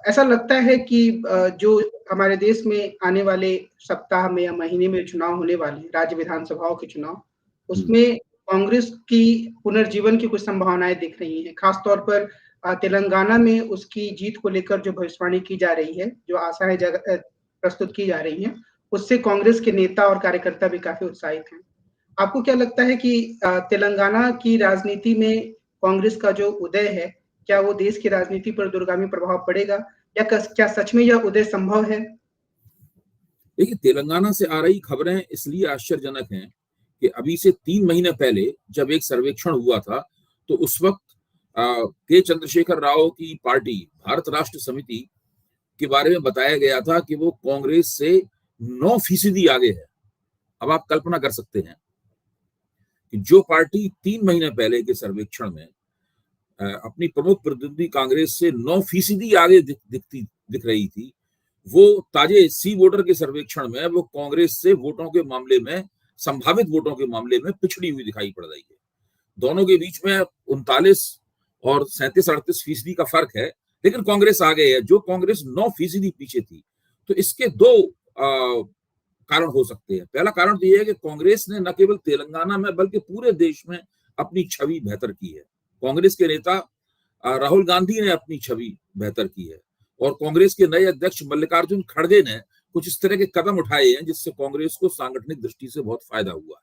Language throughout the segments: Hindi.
ऐसा लगता है कि जो हमारे देश में आने वाले सप्ताह में या महीने में चुनाव होने वाले हैं, राज्य विधानसभाओं के चुनाव, उसमें कांग्रेस की पुनर्जीवन की कुछ संभावनाएँ दिख रही हैं। खास तौर पर तेलंगाना में उसकी जीत को लेकर जो भविष्यवाणी की जा रही है, जो आशाएँ प्रस्तुत की जा रही हैं, उससे कांग्रेस के नेता और कार्यकर्ता भी काफ़ी उत्साहित हैं। आपको क्या लगता है कि तेलंगाना की राजनीति में कांग्रेस का जो उदय है, क्या वो देश की राजनीति पर दूरगामी प्रभाव पड़ेगा या क्या सच में यह उदय संभव है? देखिए, तेलंगाना से आ रही खबरें इसलिए आश्चर्यजनक हैं कि अभी से 3 महीने पहले जब एक सर्वेक्षण हुआ था, तो उस वक्त के चंद्रशेखर राव की पार्टी भारत राष्ट्र समिति के बारे में बताया गया था कि वो कांग्रेस से 9% आगे है। अब आप कल्पना कर सकते हैं कि जो पार्टी 3 महीने पहले के सर्वेक्षण में अपनी प्रमुख प्रतिद्वंदी कांग्रेस से 9% आगे दिख रही थी, वो ताजे सी वोटर के सर्वेक्षण में वो कांग्रेस से वोटों के मामले में, संभावित वोटों के मामले में पिछड़ी हुई दिखाई पड़ रही है। दोनों के बीच में 39 और 37-38% का फर्क है, लेकिन कांग्रेस आगे है। जो कांग्रेस 9% पीछे थी, तो इसके 2 कारण हो सकते हैं। पहला कारण तो यह है कि कांग्रेस ने न केवल तेलंगाना में बल्कि पूरे देश में अपनी छवि बेहतर की है। कांग्रेस के नेता राहुल गांधी ने अपनी छवि बेहतर की है और कांग्रेस के नए अध्यक्ष मल्लिकार्जुन खड़गे ने कुछ इस तरह के कदम उठाए हैं जिससे कांग्रेस को सांगठनिक दृष्टि से बहुत फायदा हुआ है।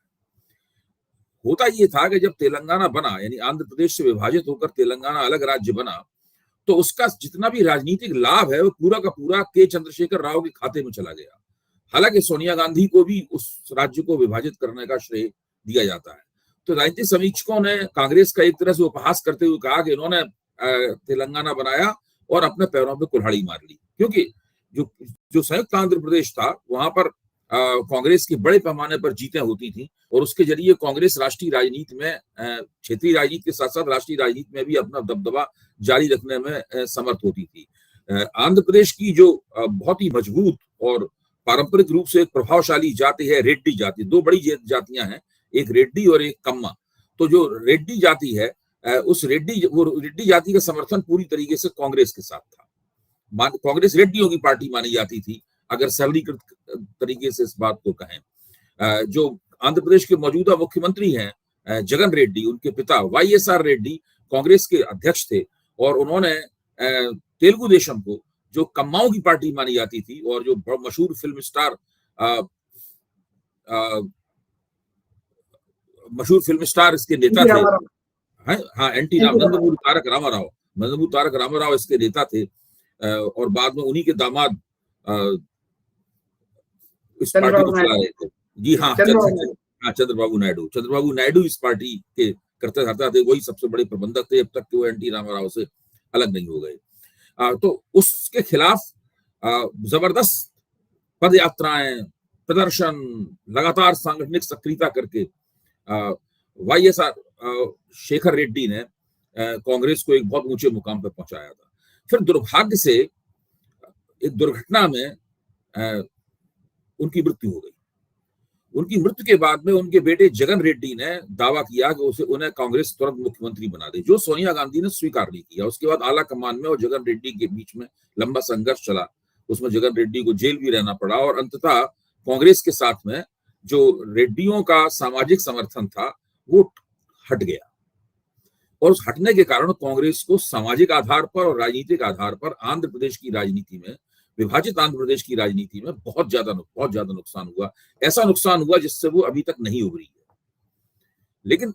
होता यह था कि जब तेलंगाना बना, यानी आंध्र प्रदेश से विभाजित होकर तेलंगाना अलग राज्य बना, तो उसका जितना भी राजनीतिक लाभ है वो पूरा का पूरा के चंद्रशेखर राव के खाते में चला गया। हालांकि सोनिया गांधी को भी उस राज्य को विभाजित करने का श्रेय दिया जाता है। तो राजनीतिक समीक्षकों ने कांग्रेस का एक तरह से उपहास करते हुए कहा कि इन्होंने तेलंगाना बनाया और अपने पैरों पे कुल्हाड़ी मार ली, क्योंकि जो संयुक्त आंध्र प्रदेश था वहां पर कांग्रेस की बड़े पैमाने पर जीतें होती थी और उसके जरिए कांग्रेस राष्ट्रीय राजनीति में, क्षेत्रीय राजनीति के साथ साथ राष्ट्रीय राजनीति में भी अपना दबदबा जारी रखने में समर्थ होती थी। आंध्र प्रदेश की जो बहुत ही मजबूत और पारंपरिक रूप से एक प्रभावशाली जाति है रेड्डी जाति। 2 बड़ी जातियां हैं, एक रेड्डी और एक कम्मा। तो जो रेड्डी जाति है, उस रेड्डी जाति का समर्थन पूरी तरीके से कांग्रेस के साथ था। कांग्रेस रेड्डियों की पार्टी मानी जाती थी, अगर सरलीकृत तरीके से इस बात को कहें। जो आंध्र प्रदेश के मौजूदा मुख्यमंत्री हैं जगन रेड्डी, उनके पिता YSR रेड्डी कांग्रेस के अध्यक्ष थे और उन्होंने तेलुगु देशम को, जो कम्माओं की पार्टी मानी जाती थी और जो मशहूर फिल्म स्टार इसके नेता थे, नंदमूरी तारक रामाराव इसके नेता थे और बाद में उन्हीं के दामाद इस पार्टी को चला रहे थे। जी हाँ, चंद्रबाबू नायडू इस पार्टी के करते थे, वही सबसे बड़े प्रबंधक थे, अब तक कि वो NT रामाराव से अलग नहीं हो गए। तो उसके खिलाफ जबरदस्त पद यात्राएं, प्रदर्शन, लगातार सांगठनिक सक्रियता करके YSR शेखर रेड्डी ने कांग्रेस को एक बहुत ऊंचे मुकाम पर पहुंचाया था। फिर दुर्भाग्य से एक दुर्घटना में उनकी मृत्यु हो गई। उनकी मृत्यु के बाद में उनके बेटे जगन रेड्डी ने दावा किया कि उन्हें कांग्रेस तुरंत मुख्यमंत्री बना दे, जो सोनिया गांधी ने स्वीकार नहीं किया। उसके बाद आला कमान में और जगन रेड्डी के बीच में लंबा संघर्ष चला, उसमें जगन रेड्डी को जेल भी रहना पड़ा और अंततः कांग्रेस के साथ में जो रेड्डियों का सामाजिक समर्थन था वो हट गया और उस हटने के कारण कांग्रेस को सामाजिक आधार पर और राजनीतिक आधार पर आंध्र प्रदेश की राजनीति में, विभाजित आंध्र प्रदेश की राजनीति में बहुत ज्यादा नुकसान हुआ। ऐसा नुकसान हुआ जिससे वो अभी तक नहीं उभरी है। लेकिन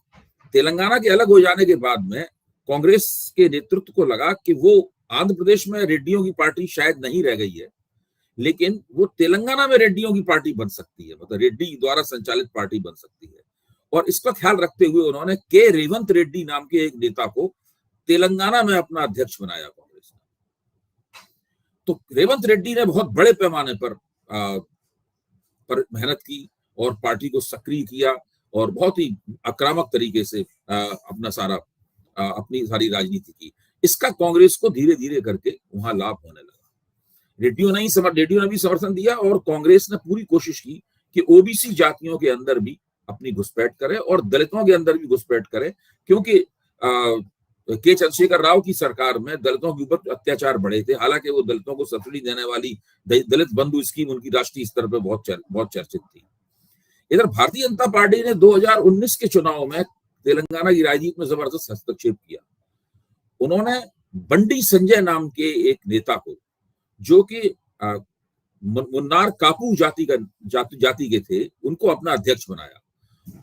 तेलंगाना के अलग हो जाने के बाद में कांग्रेस के नेतृत्व को लगा कि वो आंध्र प्रदेश में रेड्डियों की पार्टी शायद नहीं रह गई है, लेकिन वो तेलंगाना में रेड्डियों की पार्टी बन सकती है, मतलब रेड्डी द्वारा संचालित पार्टी बन सकती है। और इसका ख्याल रखते हुए उन्होंने के रेवंत रेड्डी नाम के एक नेता को तेलंगाना में अपना अध्यक्ष बनाया कांग्रेस ने। तो रेवंत रेड्डी ने बहुत बड़े पैमाने पर मेहनत की और पार्टी को सक्रिय किया और बहुत ही आक्रामक तरीके से अपनी सारी राजनीति की। इसका कांग्रेस को धीरे धीरे करके वहां लाभ होने लगा। रेड्डियों ने भी समर्थन दिया और कांग्रेस ने पूरी कोशिश की कि ओबीसी जातियों के अंदर भी अपनी घुसपैठ करे और दलितों के अंदर भी घुसपैठ करे, क्योंकि के चंद्रशेखर राव की सरकार में दलितों के ऊपर अत्याचार बढ़े थे। हालांकि वो दलितों को सब्सिडी देने वाली दलित बंधु स्कीम उनकी राष्ट्रीय स्तर पर बहुत चर्चित थी। इधर भारतीय जनता पार्टी ने 2019 के चुनाव में तेलंगाना की राजनीति में जबरदस्त हस्तक्षेप किया। उन्होंने बंडी संजय नाम के एक नेता को, जो कि मुन्नार कापू जाति के थे, उनको अपना अध्यक्ष बनाया।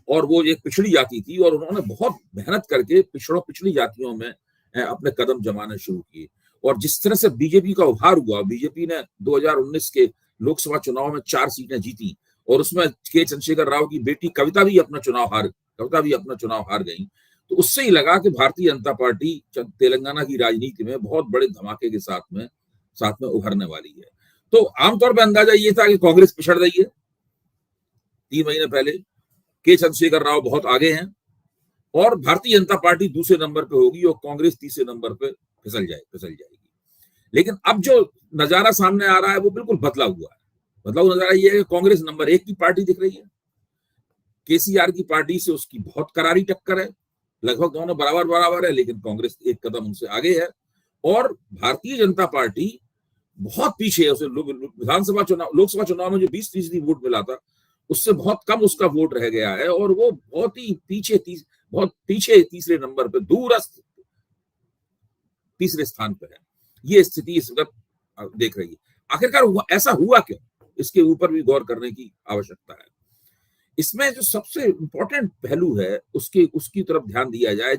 और वो एक पिछड़ी जाति थी और उन्होंने बहुत मेहनत करके पिछड़ी जातियों में अपने कदम जमाने शुरू किए। और जिस तरह से बीजेपी का उभार हुआ, बीजेपी ने 2019 के लोकसभा चुनाव में 4 सीटें जीती और उसमें के चंद्रशेखर राव की बेटी कविता भी अपना चुनाव हार गई। तो उससे ही लगा कि भारतीय जनता पार्टी तेलंगाना की राजनीति में बहुत बड़े धमाके के साथ में उभरने वाली है। तो आमतौर पर अंदाजा ये था कि कांग्रेस पिछड़ रही है। 3 महीने पहले के चंद्रशेखर राव बहुत आगे हैं और भारतीय जनता पार्टी दूसरे नंबर पे होगी और कांग्रेस तीसरे नंबर पे फिसल जाएगी। लेकिन अब जो नजारा सामने आ रहा है वो बिल्कुल बदला हुआ है। बदलाव नजारा ये है कि कांग्रेस नंबर 1 की पार्टी दिख रही है। केसीआर की पार्टी से उसकी बहुत करारी टक्कर है, लगभग दोनों बराबर है, लेकिन कांग्रेस एक कदम उनसे आगे है। और भारतीय जनता पार्टी बहुत पीछे है। उसे लोकसभा चुनाव में जो 20% वोट मिला था, उससे बहुत कम उसका वोट रह गया है और वो बहुत पीछे तीसरे नंबर पे, दूरस्थ तीसरे स्थान पर है। ये स्थिति इस वक्त देख रही है। आखिरकार ऐसा हुआ क्यों, इसके ऊपर भी गौर करने की आवश्यकता है। इसमें जो सबसे इंपॉर्टेंट पहलू है उसकी तरफ ध्यान दिया जाए,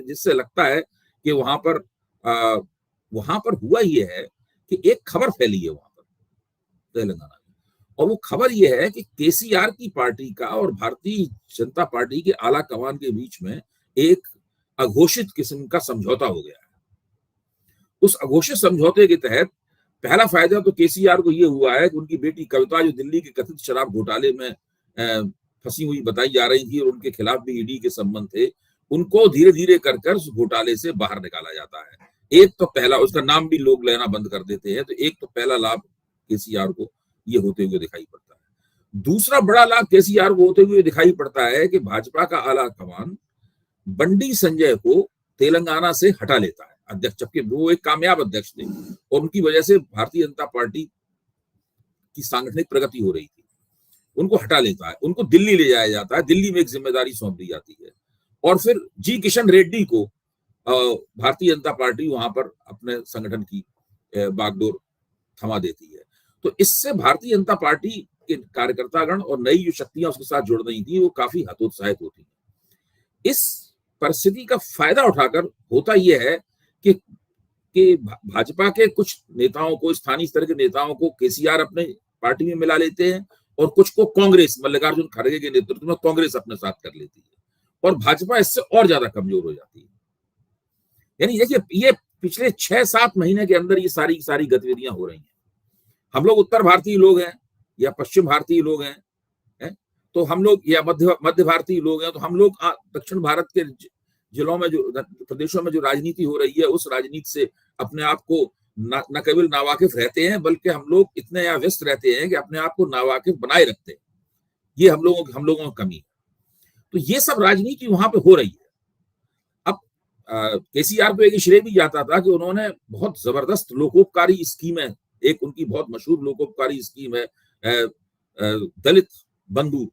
जिससे लगता है कि वहां पर हुआ ये है कि एक खबर फैली है वहां पर तेलंगाना में, और वो खबर ये है कि केसीआर की पार्टी का और भारतीय जनता पार्टी के आला कमान के बीच में एक अघोषित किस्म का समझौता हो गया है। उस अघोषित समझौते के तहत पहला फायदा तो केसीआर को ये हुआ है कि उनकी बेटी कविता, जो दिल्ली के कथित शराब घोटाले में फंसी हुई बताई जा रही थी और उनके खिलाफ भी ईडी के संबंध थे, उनको धीरे धीरे कर उस घोटाले से बाहर निकाला जाता है। एक तो पहला, उसका नाम भी लोग लेना बंद कर देते हैं, तो एक तो पहला लाभ केसीआर को ये होते हुए दिखाई पड़ता है। दूसरा बड़ा लाभ केसीआर को होते हुए दिखाई पड़ता है कि भाजपा का आला कमान बंडी संजय को तेलंगाना से हटा लेता है अध्यक्ष, जबकि वो एक कामयाब अध्यक्ष थे और उनकी वजह से भारतीय जनता पार्टी की सांगठनिक प्रगति हो रही थी। उनको हटा लेता है, उनको दिल्ली ले जाया जाता है, दिल्ली में एक जिम्मेदारी सौंप दी जाती है और फिर जी किशन रेड्डी को भारतीय जनता पार्टी वहां पर अपने संगठन की बागडोर थमा देती है। तो इससे भारतीय जनता पार्टी के कार्यकर्तागण और नई जो शक्तियां उसके साथ जुड़ रही थी वो काफी हतोत्साहित होती है। इस परिस्थिति का फायदा उठाकर होता यह है कि भाजपा के कुछ नेताओं को, स्थानीय स्तर के नेताओं को केसीआर अपने पार्टी में मिला लेते हैं और कुछ को कांग्रेस, मल्लिकार्जुन खड़गे के नेतृत्व में कांग्रेस अपने साथ कर लेती है और भाजपा इससे और ज्यादा कमजोर हो जाती है। यानी देखिए, ये पिछले 6-7 महीने के अंदर ये सारी गतिविधियां हो रही हैं। हम लोग उत्तर भारतीय लोग हैं या पश्चिम भारतीय लोग हैं, तो हम लोग, या मध्य भारतीय लोग हैं, तो हम लोग दक्षिण भारत के जिलों में, जो प्रदेशों में जो राजनीति हो रही है, उस राजनीति से अपने आप को न केवल नावाकिफ रहते हैं, बल्कि हम लोग इतने यहाँ व्यस्त रहते हैं कि अपने आप को नावाकिफ बनाए रखते हैं। ये हम लोगों की कमी है। तो ये सब राजनीति वहां पे हो रही है। अब केसीआर को एक श्रेय भी जाता था कि उन्होंने बहुत जबरदस्त लोकोपकारी स्कीमें, एक उनकी बहुत मशहूर लोकोपकारी स्कीम है दलित बंधु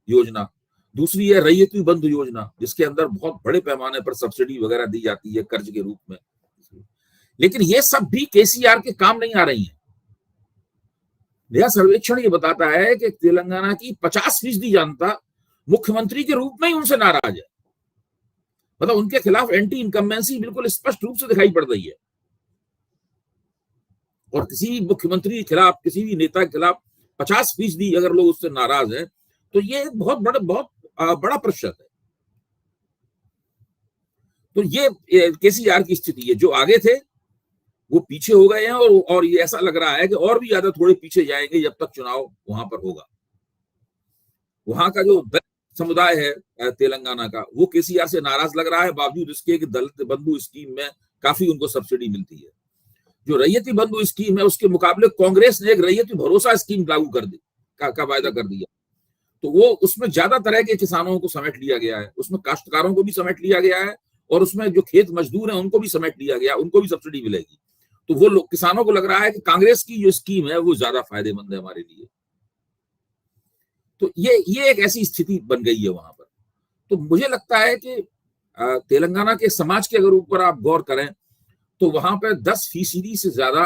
योजना, दूसरी है रैयती बंधु योजना, जिसके अंदर बहुत बड़े पैमाने पर सब्सिडी वगैरह दी जाती है कर्ज के रूप में। लेकिन ये सब भी केसीआर के काम नहीं आ रही है। नया सर्वेक्षण ये बताता है कि तेलंगाना की 50% जनता मुख्यमंत्री के रूप में ही उनसे नाराज है। मतलब उनके खिलाफ एंटी इनकम्बेंसी बिल्कुल स्पष्ट रूप से दिखाई पड़ रही है और किसी भी मुख्यमंत्री के खिलाफ, किसी भी नेता के खिलाफ 50% अगर लोग उससे नाराज हैं, तो ये बहुत बड़ा प्रतिशत है। तो ये केसीआर की स्थिति है। जो आगे थे वो पीछे हो गए हैं और ये ऐसा लग रहा है कि और भी ज्यादा थोड़े पीछे जाएंगे जब तक चुनाव वहां पर होगा। वहां का जो दलित समुदाय है तेलंगाना का, वो केसीआर से नाराज लग रहा है, बावजूद इसके कि दलित बंधु स्कीम में काफी उनको सब्सिडी मिलती है। जो रैयती बंधु स्कीम है, उसके मुकाबले कांग्रेस ने एक रैयती भरोसा स्कीम लागू कर दी का वायदा कर दिया। तो वो, उसमें ज्यादा तरह के किसानों को समेट लिया गया है, उसमें काश्तकारों को भी समेट लिया गया है और उसमें जो खेत मजदूर हैं उनको भी समेट लिया गया, उनको भी सब्सिडी मिलेगी। तो वो लोग, किसानों को लग रहा है कि कांग्रेस की जो स्कीम है वो ज्यादा फायदेमंद है हमारे लिए। तो ये एक ऐसी स्थिति बन गई है वहां पर। तो मुझे लगता है कि तेलंगाना के समाज के अगर ऊपर आप गौर करें तो वहां पर 10% से ज्यादा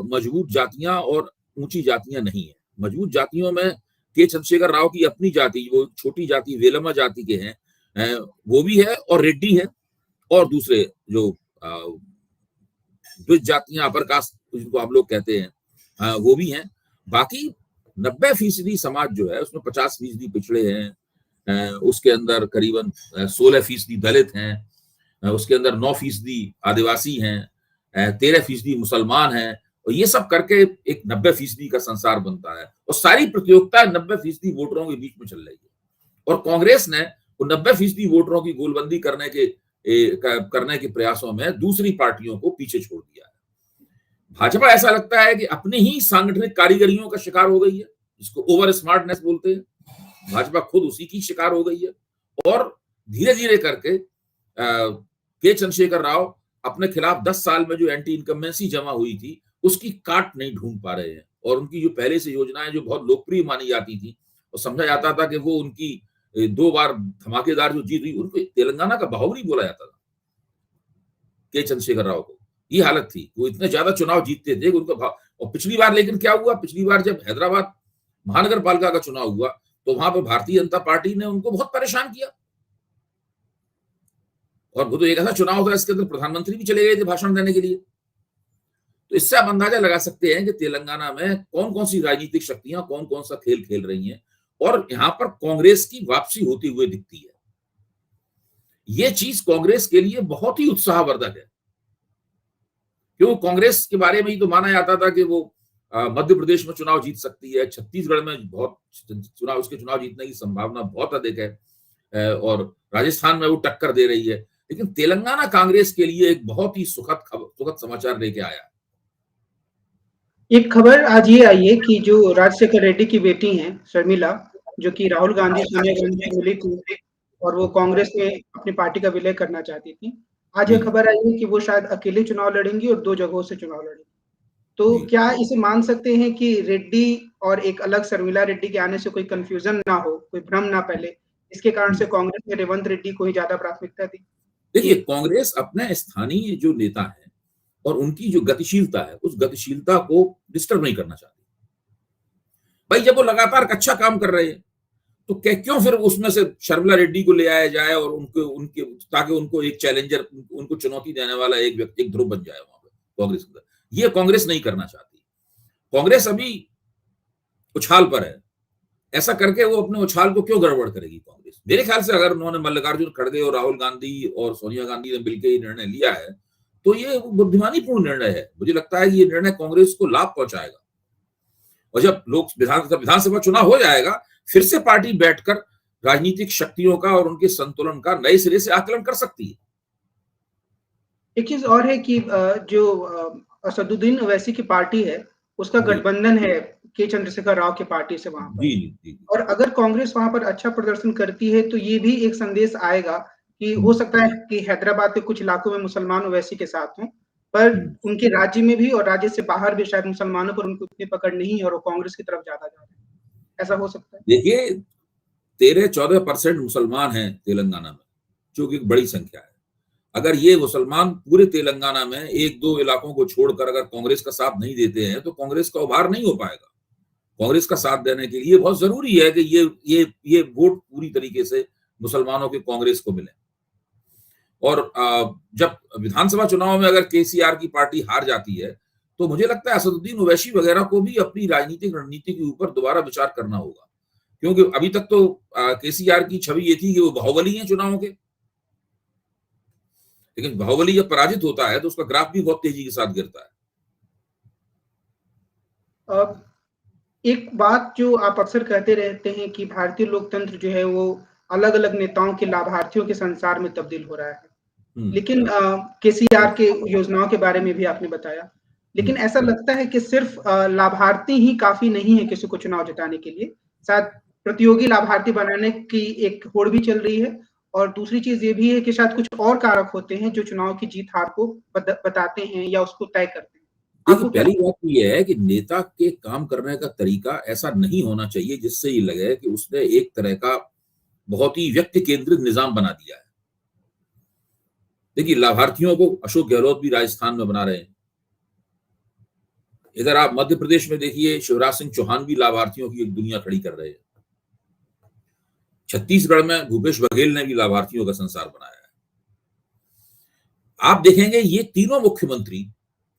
मजबूत जातियां और ऊंची जातियां नहीं है। मजबूत जातियों में के चंद्रशेखर राव की अपनी जाति, वो छोटी जाति वेलमा जाति के हैं, वो भी है, और रेड्डी है, और दूसरे जो द्विज जातियां, अपर कास्ट जिनको हम लोग कहते हैं, वो भी हैं। बाकी 90% समाज जो है उसमें 50% पिछड़े हैं, उसके अंदर करीबन 16% दलित हैं, उसके अंदर 9% आदिवासी हैं, 13% मुसलमान हैं, और ये सब करके एक 90% का संसार बनता है। और सारी प्रतियोगिता 90% वोटरों के बीच में चल रही है, और कांग्रेस ने वो 90% वोटरों की गोलबंदी करने के प्रयासों में दूसरी पार्टियों को पीछे छोड़ दिया है। भाजपा ऐसा लगता है कि अपनी ही सांगठनिक कारीगरियों का शिकार हो गई है, जिसको ओवर स्मार्टनेस बोलते हैं। भाजपा खुद उसी की शिकार हो गई है, और धीरे धीरे करके के चंद्रशेखर राव अपने खिलाफ 10 साल में जो एंटी इनकम्बेंसी जमा हुई थी उसकी काट नहीं ढूंढ पा रहे हैं। और उनकी जो पहले से योजनाएं जो बहुत लोकप्रिय मानी जाती थी और समझा जाता था कि वो उनकी 2 बार धमाकेदार जो जीत हुई, उनको तेलंगाना का बाहुबली बोला जाता था के चंद्रशेखर राव को। ये हालत थी, वो इतने ज्यादा चुनाव जीतते थे उनको और पिछली बार लेकिन क्या हुआ, पिछली बार जब हैदराबाद महानगर पालिका का चुनाव हुआ तो वहां पर भारतीय जनता पार्टी ने उनको बहुत परेशान किया, और वो तो एक ऐसा चुनाव था इसके अंदर प्रधानमंत्री भी चले गए थे भाषण देने के लिए। तो इससे आप अंदाजा लगा सकते हैं कि तेलंगाना में कौन कौन सी राजनीतिक शक्तियां कौन कौन सा खेल खेल रही हैं, और यहां पर कांग्रेस की वापसी होती हुई दिखती है। यह चीज कांग्रेस के लिए बहुत ही उत्साहवर्धक है, क्यों कांग्रेस के बारे में ही तो माना जाता था कि वो मध्य प्रदेश में चुनाव जीत सकती है, छत्तीसगढ़ में बहुत उसके चुनाव जीतने की संभावना बहुत अधिक है, और राजस्थान में वो टक्कर दे रही है। लेकिन तेलंगाना कांग्रेस के लिए एक बहुत ही सुखद समाचार लेके आया। एक खबर आज ये आई है कि जो राजशेखर रेड्डी की बेटी हैं शर्मिला, जो कि राहुल गांधी, सोनिया गांधी से मिली थी और वो कांग्रेस में अपनी पार्टी का विलय करना चाहती थी। आज ये खबर आई है कि वो शायद अकेले चुनाव लड़ेंगी और 2 जगहों से चुनाव लड़ेंगी। तो क्या इसे मान सकते हैं कि रेड्डी और एक अलग शर्मिला रेड्डी के आने से कोई कंफ्यूजन ना हो, कोई भ्रम ना फैले, इसके कारण से कांग्रेस ने रेवंत रेड्डी को ही ज्यादा प्राथमिकता दी? देखिए, कांग्रेस अपने स्थानीय जो नेता है और उनकी जो गतिशीलता है, उस गतिशीलता को डिस्टर्ब नहीं करना चाहती। भाई जब वो लगातार अच्छा काम कर रहे हैं तो क्यों फिर उसमें से शर्मिला रेड्डी को ले आया जाए और उनके ताकि उनको एक चैलेंजर, उनको चुनौती देने वाला एक व्यक्ति, एक ध्रुव बन जाए वहां पर कांग्रेस के अंदर। ये कांग्रेस नहीं करना चाहती। कांग्रेस अभी उछाल पर है, ऐसा करके वो अपने उछाल को क्यों गड़बड़ करेगी कांग्रेस? मेरे ख्याल से अगर उन्होंने मल्लिकार्जुन खड़गे और राहुल गांधी और सोनिया गांधी ने मिलकर ये निर्णय लिया है तो ये बुद्धिमानीपूर्ण निर्णय है। मुझे लगता है कि ये निर्णय कांग्रेस को लाभ पहुंचाएगा, और जब विधानसभा चुनाव हो जाएगा फिर से पार्टी बैठकर राजनीतिक शक्तियों का और उनके संतुलन का नए सिरे से आकलन कर सकती है। एक चीज और है कि जो असदुद्दीन ओवैसी की पार्टी है उसका गठबंधन है के चंद्रशेखर राव की पार्टी से वहां पर। जी। और अगर कांग्रेस वहां पर अच्छा प्रदर्शन करती है तो ये भी एक संदेश आएगा कि हो सकता है कि हैदराबाद के कुछ इलाकों में मुसलमान ओवैसी के साथ हों, पर उनके राज्य में भी और राज्य से बाहर भी शायद मुसलमानों पर उनको उतनी पकड़ नहीं है और वो कांग्रेस की तरफ ज्यादा जा रहे हैं। ऐसा हो सकता है? देखिए, 13-14% मुसलमान हैं तेलंगाना में, जो कि एक बड़ी संख्या है। अगर ये मुसलमान पूरे तेलंगाना में 1-2 इलाकों को छोड़कर अगर कांग्रेस का साथ नहीं देते हैं तो कांग्रेस का उभार नहीं हो पाएगा। कांग्रेस का साथ देने के लिए बहुत जरूरी है कि ये वोट पूरी तरीके से मुसलमानों के कांग्रेस को मिले। और जब विधानसभा चुनाव में अगर केसीआर की पार्टी हार जाती है तो मुझे लगता है असदुद्दीन ओवैसी वगैरह को भी अपनी राजनीतिक रणनीति के ऊपर दोबारा विचार करना होगा, क्योंकि अभी तक तो केसीआर की छवि ये थी कि वो बाहुबली हैं चुनावों के, लेकिन बाहुबली जब पराजित होता है तो उसका ग्राफ भी बहुत तेजी के साथ गिरता है। एक बात जो आप अक्सर कहते रहते हैं कि भारतीय लोकतंत्र जो है वो अलग अलग नेताओं के लाभार्थियों के संसार में तब्दील हो रहा है, लेकिन केसीआर के योजनाओं के बारे में भी आपने बताया, लेकिन ऐसा लगता है कि सिर्फ लाभार्थी ही काफी नहीं है किसी को चुनाव जिताने के लिए। शायद प्रतियोगी लाभार्थी बनाने की एक होड़ भी चल रही है और दूसरी चीज ये भी है कि शायद कुछ और कारक होते हैं जो चुनाव की जीत हार को बताते हैं या उसको तय करते हैं। देखिए, आपको क्या पहली बात ये है कि नेता के काम करने का तरीका ऐसा नहीं होना चाहिए जिससे ये लगे कि उसने एक तरह का बहुत ही व्यक्ति केंद्रित निजाम बना दिया है। देखिए, लाभार्थियों को अशोक गहलोत भी राजस्थान में बना रहे हैं। इधर आप मध्य प्रदेश में देखिए, शिवराज सिंह चौहान भी लाभार्थियों की एक दुनिया खड़ी कर रहे हैं। छत्तीसगढ़ में भूपेश बघेल ने भी लाभार्थियों का संसार बनाया है। आप देखेंगे ये तीनों मुख्यमंत्री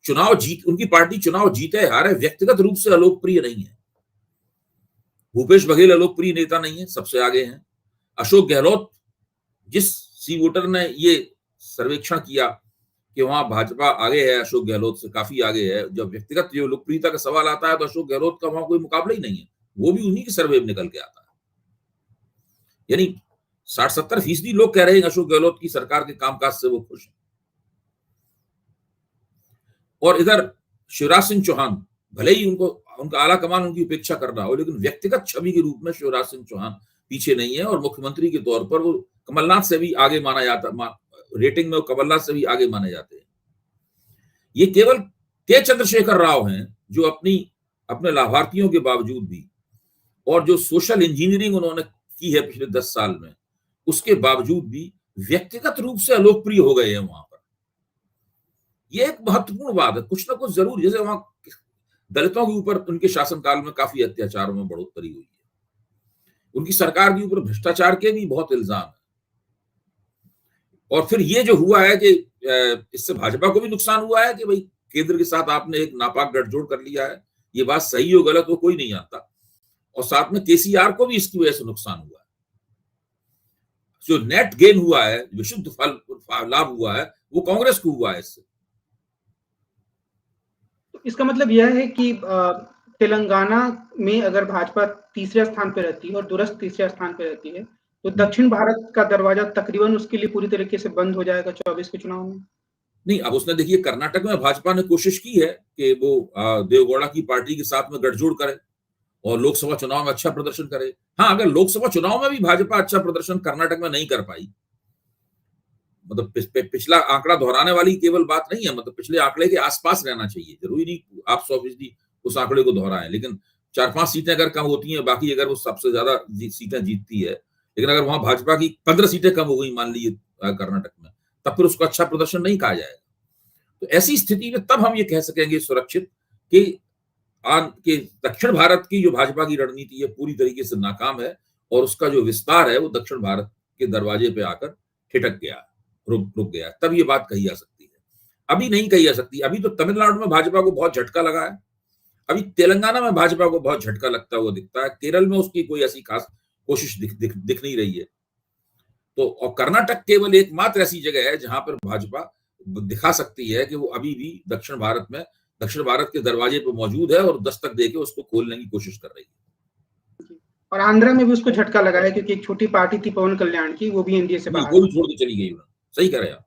उनकी पार्टी चुनाव जीते हारे व्यक्तिगत रूप से अलोकप्रिय नहीं है। भूपेश बघेल अलोकप्रिय नेता नहीं है, सबसे आगे हैं। अशोक गहलोत, जिस सी वोटर ने ये सर्वेक्षण किया कि वहां भाजपा आगे है, अशोक गहलोत से काफी आगे है, जब व्यक्तिगत जो लोकप्रियता का सवाल आता है तो अशोक गहलोत का वहां कोई मुकाबला ही नहीं है। वो भी उन्हीं के सर्वे में निकल के आता है। यानी 60-70% लोग कह रहे हैं अशोक गहलोत की सरकार के कामकाज से वो खुश हैं। और इधर शिवराज सिंह चौहान, भले ही उनका आला कमान उनकी उपेक्षा कर रहा हो, लेकिन व्यक्तिगत छवि के रूप में शिवराज सिंह चौहान पीछे नहीं है और मुख्यमंत्री के तौर पर वो कमलनाथ से भी आगे माना जाता, रेटिंग में वो कमलनाथ से भी आगे माने जाते हैं। ये केवल के चंद्रशेखर राव हैं जो अपने लाभार्थियों के बावजूद भी और जो सोशल इंजीनियरिंग उन्होंने की है पिछले 10 साल में, उसके बावजूद भी व्यक्तिगत रूप से अलोकप्रिय हो गए हैं वहां पर। ये एक महत्वपूर्ण बात है। कुछ ना कुछ जरूर, जैसे वहां दलितों के ऊपर उनके शासनकाल में काफी अत्याचारों में बढ़ोतरी हुई है, उनकी सरकार के ऊपर भ्रष्टाचार के भी बहुत इल्जाम है। और फिर ये जो हुआ है कि इससे भाजपा को भी नुकसान हुआ है कि भाई केंद्र के साथ आपने एक नापाक गठजोड़ कर लिया है। ये बात सही हो गलत हो कोई नहीं जानता। और साथ में केसीआर को भी इसकी वजह से नुकसान हुआ है। जो नेट गेन हुआ है, विशुद्ध लाभ हुआ है, वो कांग्रेस को हुआ है इससे। इसका मतलब यह है कि तेलंगाना में अगर भाजपा तीसरे स्थान पर रहती है और दूरस्थ तीसरे स्थान पर रहती है तो दक्षिण भारत का दरवाजा तकरीबन उसके लिए पूरी तरीके से बंद हो जाएगा 24 के चुनाव में। नहीं, अब उसने देखिए कर्नाटक में भाजपा ने कोशिश की है कि वो देवगौड़ा की पार्टी के साथ में गठजोड़ करे और लोकसभा चुनाव में अच्छा प्रदर्शन करे। हाँ, अगर लोकसभा चुनाव में भी भाजपा अच्छा प्रदर्शन कर्नाटक में नहीं कर पाई, मतलब पिछला आंकड़ा दोहराने वाली केवल बात नहीं है, मतलब पिछले आंकड़े के आसपास रहना चाहिए। जरूरी नहीं आप 100% उस आंकड़े को दोहराएं, लेकिन 4-5 सीटें अगर कम होती हैं, बाकी अगर वो सबसे ज्यादा सीटें जीतती है, लेकिन अगर वहां भाजपा की 15 सीटें कम हो गई मान लीजिए कर्नाटक में, तब फिर उसको अच्छा प्रदर्शन नहीं कहा जाएगा। तो ऐसी स्थिति में तब हम ये कह सकेंगे सुरक्षित कि दक्षिण भारत की जो भाजपा की रणनीति है पूरी तरीके से नाकाम है और उसका जो विस्तार है वो दक्षिण भारत के दरवाजे पे आकर ठिठक गया, रुक गया। तब ये बात कही जा सकती है, अभी नहीं कही जा सकती। अभी तो तमिलनाडु में भाजपा को बहुत झटका लगा है, अभी तेलंगाना में भाजपा को बहुत झटका लगता हुआ दिखता है, केरल में उसकी कोई ऐसी खास कोशिश दिख नहीं रही है। तो और कर्नाटक केवल एकमात्र ऐसी जगह है जहां पर भाजपा दिखा सकती है कि वो अभी भी दक्षिण भारत के दरवाजे पर मौजूद है और दस्तक देके उसको खोलने की कोशिश कर रही है। और आंध्रा में भी उसको झटका लगा है क्योंकि एक छोटी पार्टी थी पवन कल्याण की, वो भी एनडीए से बाहर, वो भी छोड़ के चली गई। सही कह रहे हैं आप।